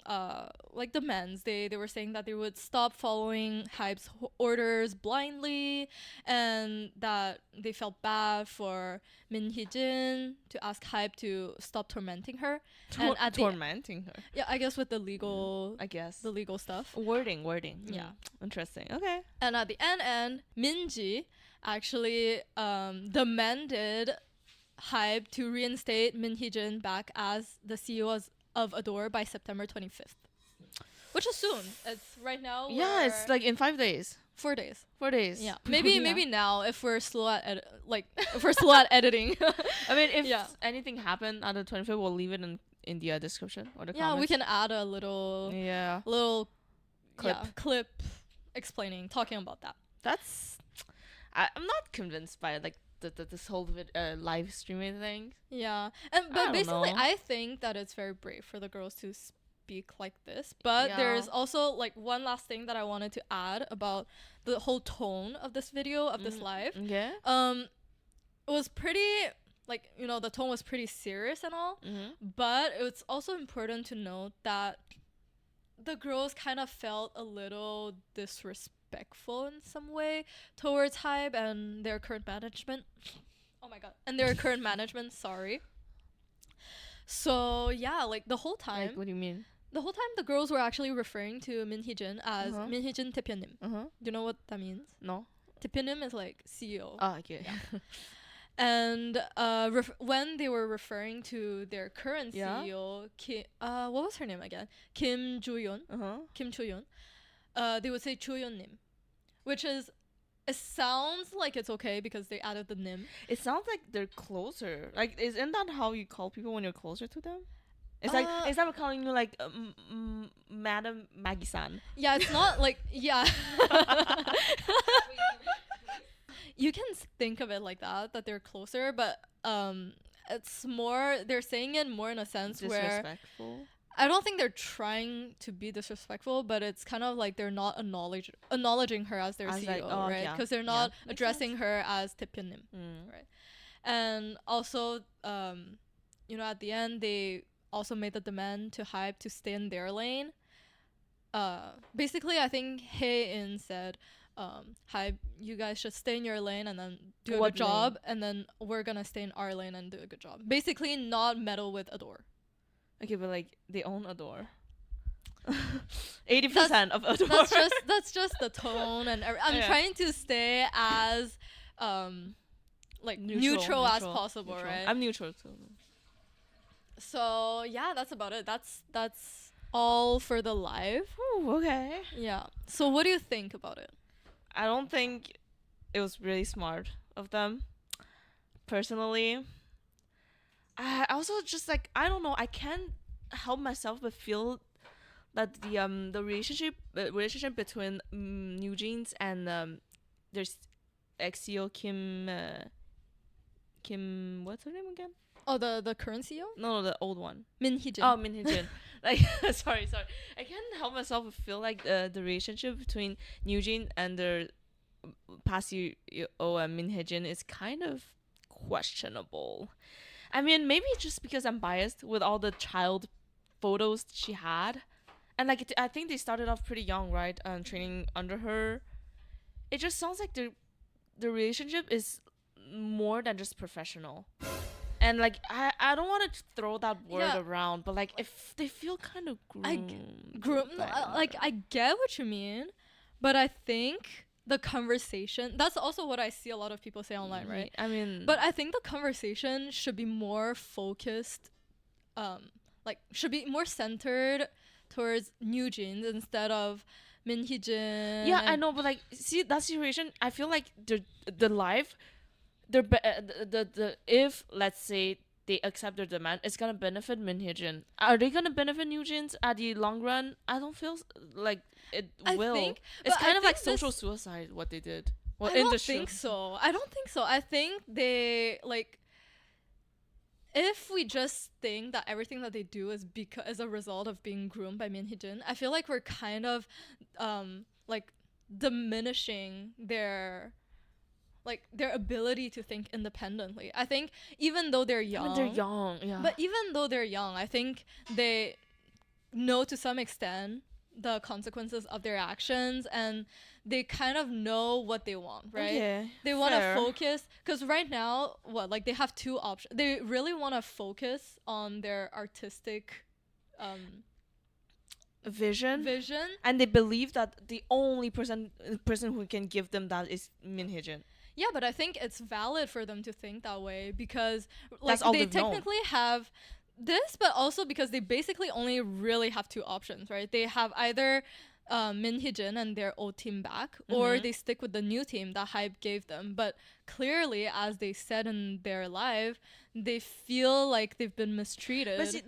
like demands. They were saying that they would stop following HYBE's orders blindly, and that they felt bad for Min HEEJIN to ask HYBE to stop tormenting her. And at tormenting her. Yeah, I guess with the legal, the legal stuff. Wording. Yeah. Interesting. Okay. And at the end, Minji actually demanded HYBE to reinstate Min HEEJIN back as the CEO of Adore by September 25th. Which is soon. It's right now. Yeah, it's like in 5 days. 4 days. 4 days. Yeah. Maybe now if we're slow at if we're slow at editing. I mean, if anything happened on the 25th, we'll leave it in the description or the comments. Yeah, we can add a little clip explaining, talking about that. That's I'm not convinced by like this whole live streaming thing. Yeah, but basically, I think that it's very brave for the girls to speak like this. But there's also like one last thing that I wanted to add about the whole tone of this video, of this live. Yeah. It was pretty like, you know, the tone was pretty serious and all. But it's also important to note that the girls kind of felt a little disrespectful in some way towards HYBE and their current management. Oh my god. And their current management, sorry. So yeah, like the whole time. Like, what do you mean? The whole time the girls were actually referring to Min HEEJIN as Min HEEJIN 대표님. Do you know what that means? No. 대표님 is like CEO. Oh, okay. Yeah. And when they were referring to their current CEO, what was her name again? Kim Joo-yeon. Kim Joo-yeon. They would say Joo-yeon-nim, which is, it sounds like it's okay because they added the nim. It sounds like they're closer. Like, isn't that how you call people when you're closer to them? It's like, instead of calling you like Madam Maggie-san. Yeah, it's not like, yeah. You can think of it like that they're closer, but it's more, they're saying it more in a sense where I don't think they're trying to be disrespectful, but it's kind of like they're not acknowledging her as their CEO, right? Because they're not addressing her as 대표님, right? And also, you know, at the end, they also made the demand to HYBE to stay in their lane. Basically, I think Hae-in said, HYBE, you guys should stay in your lane and then do a good job, and then we're gonna stay in our lane and do a good job. Basically, not meddle with Adore. Okay, but like they own Adore. 80% of Adore. That's just the tone, and I'm trying to stay as like neutral as possible, right? I'm neutral too. So yeah, that's about it. That's all for the live. Ooh, okay. Yeah. So what do you think about it? I don't think it was really smart of them. Personally, I also just like, I don't know, I can't help myself but feel that the relationship between New Jeans and there's ex-CEO Kim, what's her name again? Oh, the current CEO? No, the old one. Min HEEJIN. Oh, Min HEEJIN. Like, sorry. I can't help myself but feel like the relationship between New Jeans and their past CEO Min HEEJIN is kind of questionable. I mean, maybe just because I'm biased with all the child photos she had, and like I think they started off pretty young, right? Training under her. It just sounds like the relationship is more than just professional. And like I don't want to throw that word around, but like if they feel kind of groomed. Like I get what you mean, but I think the conversation, that's also what I see a lot of people say online, right? I mean, but I think the conversation should be more focused, like should be more centered towards New Jeans instead of Min HEEJIN. Yeah, I know, but like see that situation, I feel like the live. If let's say they accept their demand, it's gonna benefit Min HEEJIN. Are they gonna benefit New Jeans at the long run? I don't feel like it will. It's kind of like social suicide what they did. Well, I don't think so. I think they like. If we just think that everything that they do is because as a result of being groomed by Min HEEJIN, I feel like we're kind of like diminishing their ability to think independently. I think even though they're young, but even though they're young, I think they know to some extent the consequences of their actions, and they kind of know what they want, right? Okay, they want to focus, because right now, they have two options. They really want to focus on their artistic vision, and they believe that the only person who can give them that is Min HEEJIN. Yeah, but I think it's valid for them to think that way because like they technically have this, but also because they basically only really have two options, right? They have either Min Hee-jin and their old team back, or they stick with the new team that HYBE gave them. But clearly, as they said in their live, they feel like they've been mistreated. But see,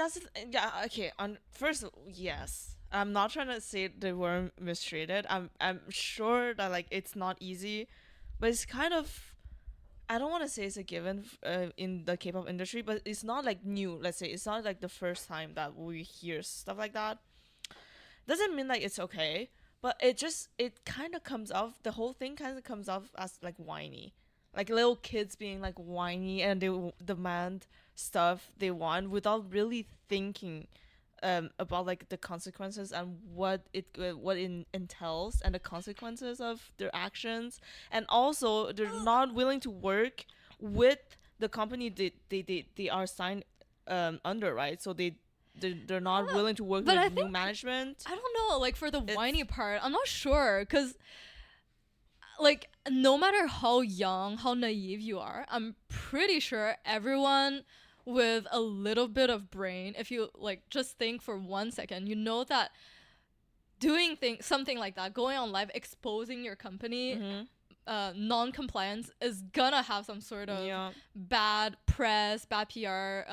yeah, okay. First, yes, I'm not trying to say they were mistreated. I'm sure that like it's not easy, but it's kind of, I don't want to say it's a given in the K-pop industry, but it's not like new. Let's say it's not like the first time that we hear stuff like that. Doesn't mean like it's okay, but it kind of comes off. The whole thing kind of comes off as like whiny, like little kids being like whiny and they demand stuff they want without really thinking about like the consequences and what it entails and the consequences of their actions, and also they're not willing to work with the company they are signed under, right? So they're not willing to work with new management. I don't know, like for the whiny part, I'm not sure, because like no matter how young, how naive you are, I'm pretty sure everyone with a little bit of brain, if you like just think for 1 second, you know that doing something like that, going on live, exposing your company, non-compliance is gonna have some sort of bad press, bad PR,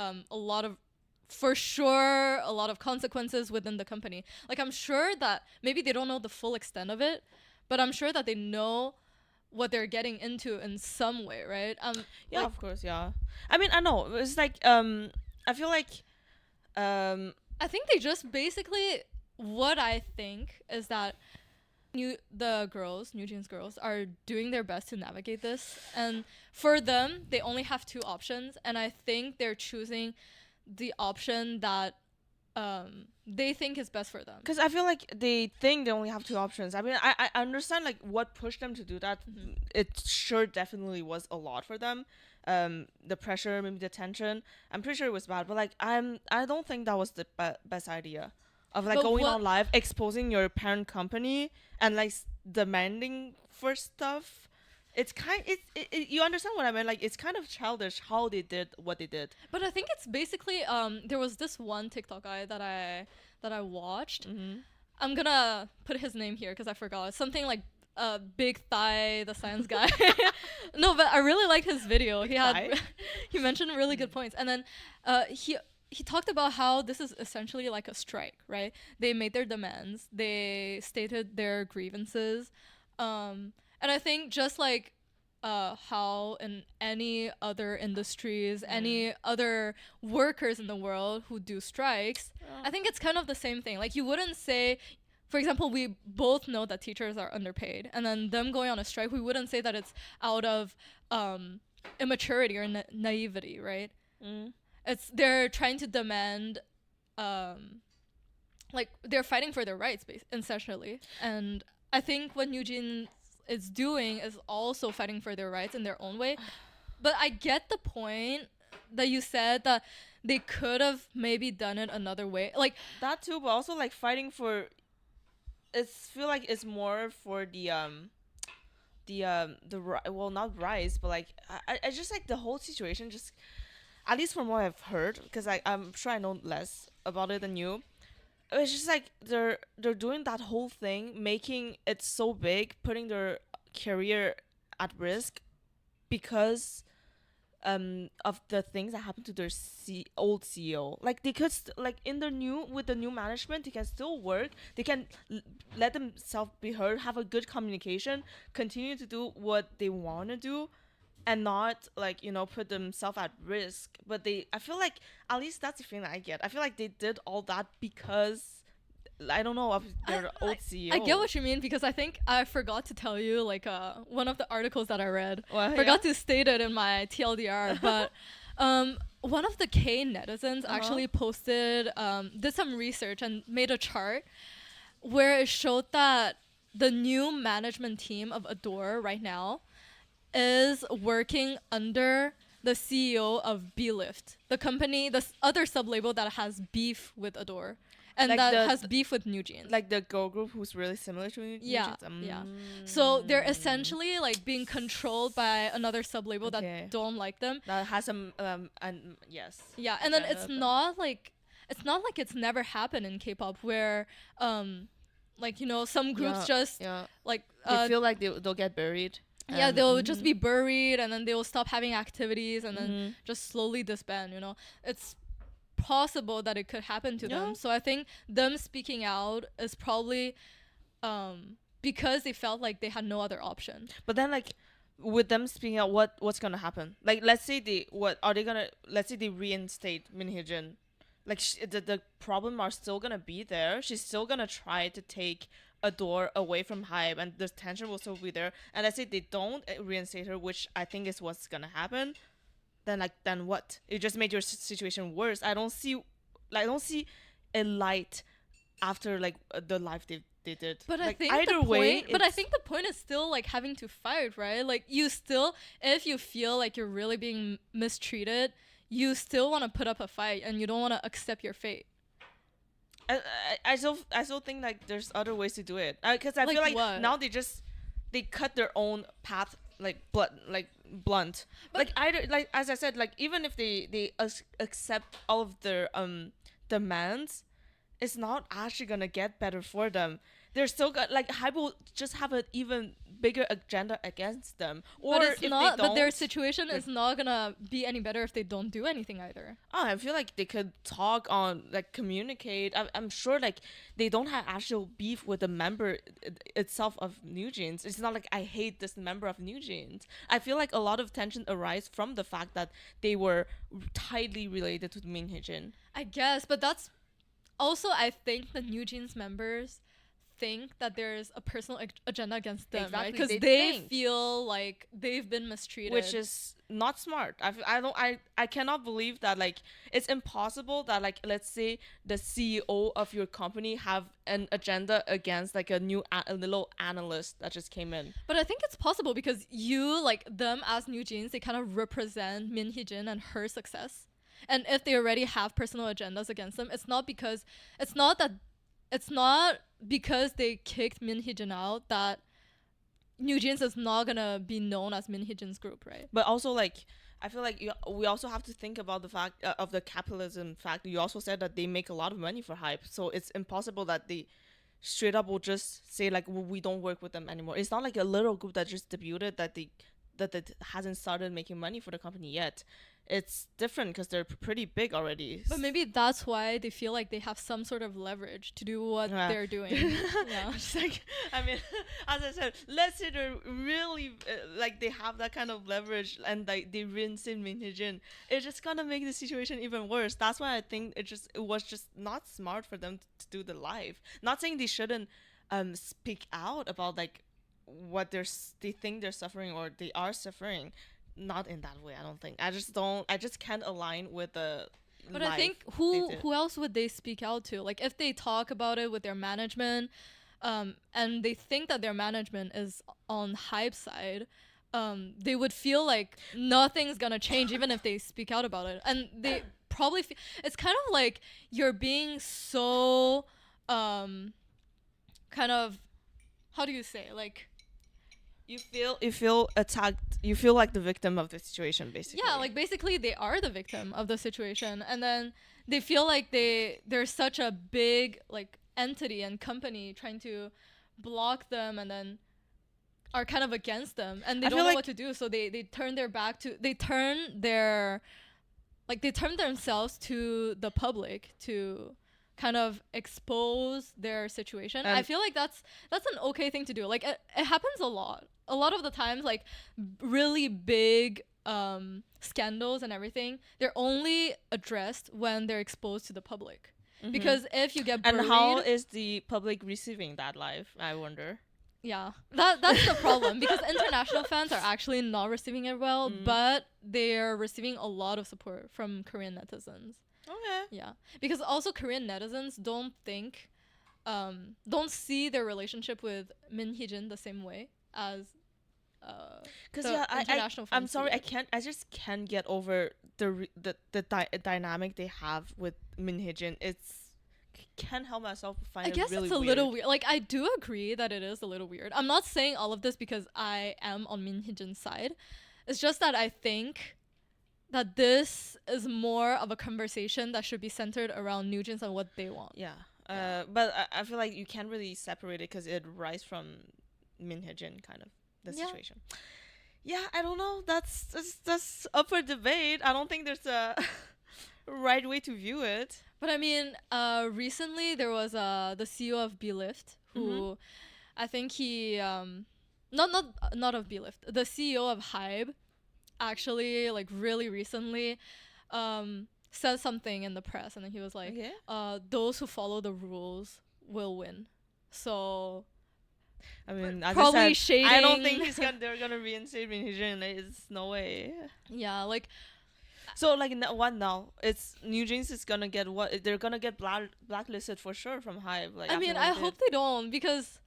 for sure a lot of consequences within the company. Like I'm sure that maybe they don't know the full extent of it, but I'm sure that they know what they're getting into in some way, right? Yeah, like, of course, yeah. I mean, I know it's like I feel like I think they just basically, what I think is that the girls, New Jeans girls, are doing their best to navigate this, and for them they only have two options, and I think they're choosing the option that they think is best for them. Because I feel like they think they only have two options. I mean, I understand like what pushed them to do that. It sure definitely was a lot for them. The pressure, maybe the tension. I'm pretty sure it was bad, but like I don't think that was the best idea of like going on live, exposing your parent company and like demanding for stuff. It's you understand what I mean? Like it's kind of childish how they did what they did. But I think it's basically there was this one TikTok guy that I watched. I'm gonna put his name here because I forgot. Something like Big Thigh, the science guy. No, but I really like his video. He mentioned really good points, and then he talked about how this is essentially like a strike, right? They made their demands, they stated their grievances, and I think just like how in any other industries, any other workers in the world who do strikes, I think it's kind of the same thing. Like you wouldn't say, for example, we both know that teachers are underpaid, and then them going on a strike, we wouldn't say that it's out of immaturity or naivety, right? It's they're trying to demand, like they're fighting for their rights, essentially. And I think what Eugene is doing is also fighting for their rights in their own way. But I get the point that you said that they could have maybe done it another way, like that too. But also like fighting for, it's feel like it's more for the well, not rise, but like I just like the whole situation, just at least from what I've heard, because I'm sure I know less about it than you. It's just like they're doing that whole thing, making it so big, putting their career at risk because of the things that happened to their old CEO. Like they could like in the with the new management, they can still work. They can let themselves be heard, have a good communication, continue to do what they want to do, and not like put themselves at risk. But I feel like at least that's the feeling I get. I feel like they did all that because I don't know, of their old CEO. I get what you mean, because I think I forgot to tell you like one of the articles that I read. Forgot to state it in my TLDR, but one of the K netizens actually posted did some research and made a chart where it showed that the new management team of Adore right now is working under the CEO of B-Lift, the company, the other sub-label that has beef with Adore. And Like that the- has beef with New Jeans. Like the girl group who's really similar to New Yeah, Jeans? yeah. So they're essentially like being controlled by another sub-label Okay. that don't like them. That has some and yes. Yeah, and then agenda, it's but- not like it's never happened in K-pop where like you know some groups just like they feel like they'll get buried. yeah, they'll just be buried and then they'll stop having activities and then Mhm. just slowly disband, you know. It's possible that it could happen to Yeah. them. So I think them speaking out is probably because they felt like they had no other option. But then like with them speaking out, what's gonna happen? Like let's say let's say they reinstate Min Hee-jin. Like the problem are still gonna be there. She's still gonna try to take Adore away from HYBE, and the tension will still be there. And let's say they don't reinstate her, which I think is what's gonna happen. Then what? It just made your situation worse. I don't see a light after like the life they did. But like, I think either the way, point, but I think the point is still like having to fight, right? Like you still, if you feel like you're really being mistreated, you still want to put up a fight and you don't want to accept your fate. I still think like there's other ways to do it, because I Like feel like what? now they cut their own path like blunt. But- Like either like as I said, like even if they accept all of their demands, it's not actually gonna get better for them. They're still got like HYBE will just have an even bigger agenda against them. Or But it's if not. they don't, But their situation is not gonna be any better if they don't do anything either. I feel like they could talk on like communicate. I'm sure like they don't have actual beef with the member itself of New Jeans. It's not like I hate this member of New Jeans. I feel like a lot of tension arises from the fact that they were tightly related to Min Hee-jin. I guess, but that's also I think the New Jeans members think that there's a personal agenda against them, right? Exactly, Because they they think. feel like they've been mistreated. Which is not smart. I cannot believe that like it's impossible that like let's say the CEO of your company have an agenda against like a little analyst that just came in. But I think it's possible because you, like them as New Jeans, they kind of represent Min Hee-jin and her success. And if they already have personal agendas against them, it's not because they kicked Min Hee-jin out that New Jeans is not gonna be known as Min Hee-jin's group, right? But also like I feel like we also have to think about the fact of the capitalism fact. You also said that they make a lot of money for HYBE, so it's impossible that they straight up will just say like we don't work with them anymore. It's not like a little group that just debuted that hasn't started making money for the company yet. It's different because they're pretty big already. But maybe that's why they feel like they have some sort of leverage to do what Yeah. they're doing. Yeah. Just like, I mean, as I said, let's say they're really like they have that kind of leverage and like they rinse in Min Hee-jin. It's just gonna make the situation even worse. That's why I think it was just not smart for them to do the live. Not saying they shouldn't speak out about like what they think they're suffering or they are suffering. Not in that way, I don't think. I just can't align with the But life I think they did. who else would they speak out to? Like if they talk about it with their management, and they think that their management is on HYBE side, they would feel like nothing's gonna change even if they speak out about it. And they probably it's kind of like you're being so kind of, how do you say, like You feel attacked. You feel like the victim of the situation, basically. yeah, like basically they are the victim of the situation, and then they feel like they're such a big like entity and company trying to block them, and then are kind of against them, and they I don't feel know like- what to do, so they turn their back to they turn themselves to the public to kind of expose their situation. I And- feel like that's an okay thing to do. Like it happens a lot of the times, like really big scandals and everything, they're only addressed when they're exposed to the public. Because if you get buried, And how is the public receiving that live? I wonder. yeah, that's the problem, because international fans are actually not receiving it well, but they're receiving a lot of support from Korean netizens. Okay. Yeah, because also Korean netizens don't see their relationship with Min Hee-jin the same way as Because the international I'm sorry, frontier. I just can't get over the dynamic they have with Min Hee-jin. Can't help myself but find I it guess really it's a weird. little weird. Like, I do agree that it is a little weird. I'm not saying all of this because I am on Min Hee-jin's side. It's just that I think that this is more of a conversation that should be centered around Nugents and what they want. Yeah. Yeah. But I feel like you can't really separate it because it arises from Min Hee-jin kind of the Yeah. situation. Yeah, I don't know. That's up for debate. I don't think there's a right way to view it. But I mean, recently there was the CEO of Blift who I think he not of Blift, the CEO of HYBE actually, like, really recently said something in the press, and then he was like, Okay. those who follow the rules will win. So I mean, as probably I said, shading. I don't think they're gonna reinstate Min Hee-jin. It's no way. Yeah, like, So like what now? It's New Jeans is gonna get what? They're gonna get blacklisted for sure from HYBE. Like I mean, I hope they don't, because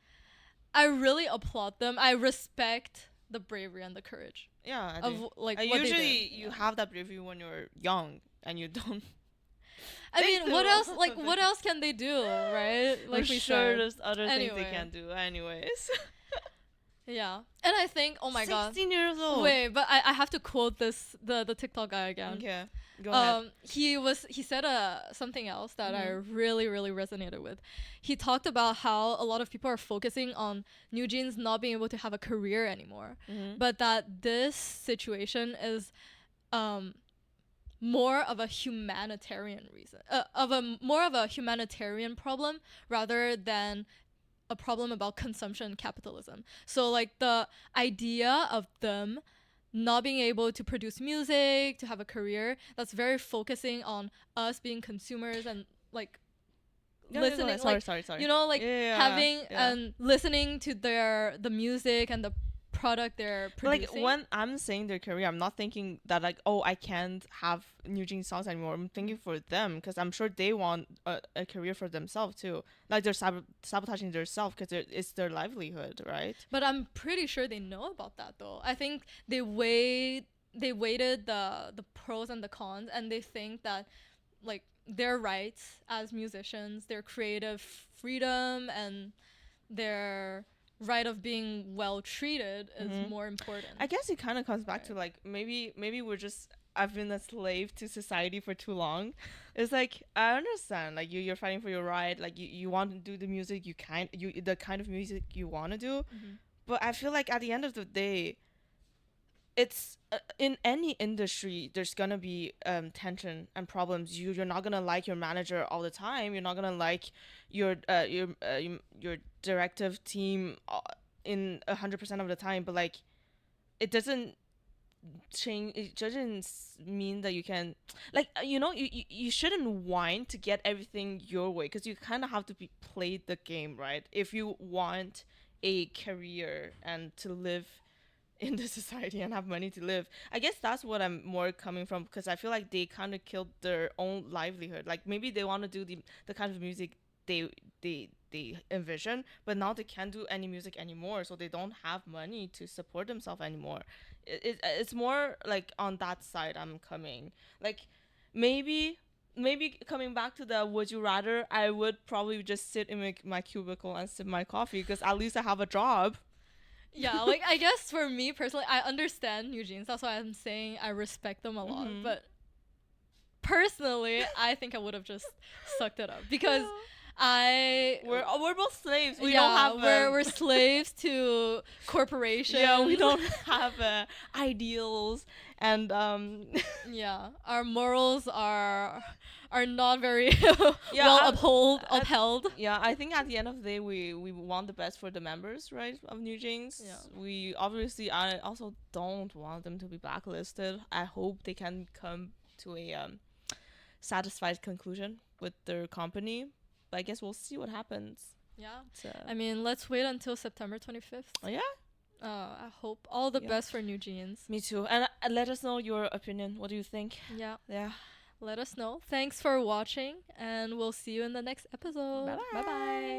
I really applaud them. I respect the bravery and the courage Yeah. I of think. like what Usually they did. you Yeah. have that bravery when you're young and you don't. I They mean, what do. else? Like, what else can they do, right? Like I'm we sure said. there's other things they Anyway. can do. Anyways. Yeah, and I think, oh my god. 16 years old. Wait, but I have to quote the TikTok guy again. Okay. Go ahead. He said something else that I really resonated with. He talked about how a lot of people are focusing on New Jeans not being able to have a career anymore, but that this situation is more of a humanitarian reason, more of a humanitarian problem rather than a problem about consumption and capitalism. So like the idea of them not being able to produce music, to have a career, that's very focusing on us being consumers and like listening. Sorry. You know, like having yeah. and listening to the music and the product they're producing. Like when I'm saying their career, I'm not thinking that like, oh, I can't have New Jeans songs anymore. I'm thinking for them because I'm sure they want a career for themselves too. Like they're sabotaging themselves because it's their livelihood, right? But I'm pretty sure they know about that though. I think they weighted the pros and the cons, and they think that like their rights as musicians, their creative freedom, and their right of being well treated is more important. I guess it kind of comes back to like maybe I've been a slave to society for too long. It's like I understand like you're fighting for your right, like you want to do the music the kind of music you want to do, but I feel like at the end of the day, it's in any industry there's gonna be tension and problems. You're not gonna like your manager all the time. You're not gonna like your directive team in 100% of the time. But like, it doesn't change. It doesn't mean that you can like you shouldn't whine to get everything your way, because you kind of have to play the game, right? If you want a career and to live in the society and have money to live. I guess that's what I'm more coming from, because I feel like they kind of killed their own livelihood. Like maybe they want to do the kind of music they envision, but now they can't do any music anymore, so they don't have money to support themselves anymore. It's more like on that side I'm coming. Like maybe coming back to the would you rather, I would probably just sit in my cubicle and sip my coffee, because at least I have a job. Yeah, like I guess for me personally, I understand New Jeans. That's why I'm saying I respect them a lot. But personally, I think I would have just sucked it up, because we're both slaves. We yeah, don't have we're slaves to corporations. Yeah, we don't have ideals, and yeah, our morals are not very Yeah, well upheld. Yeah, I think at the end of the day, we want the best for the members, right, of New Jeans. Yeah. We obviously, I also don't want them to be blacklisted. I hope they can come to a satisfied conclusion with their company. But I guess we'll see what happens. Yeah. So, I mean, let's wait until September 25th. oh yeah? I hope all the best for New Jeans. Me too. And let us know your opinion. What do you think? Yeah. Yeah. Let us know. Thanks for watching, and we'll see you in the next episode. Bye-bye. Bye-bye.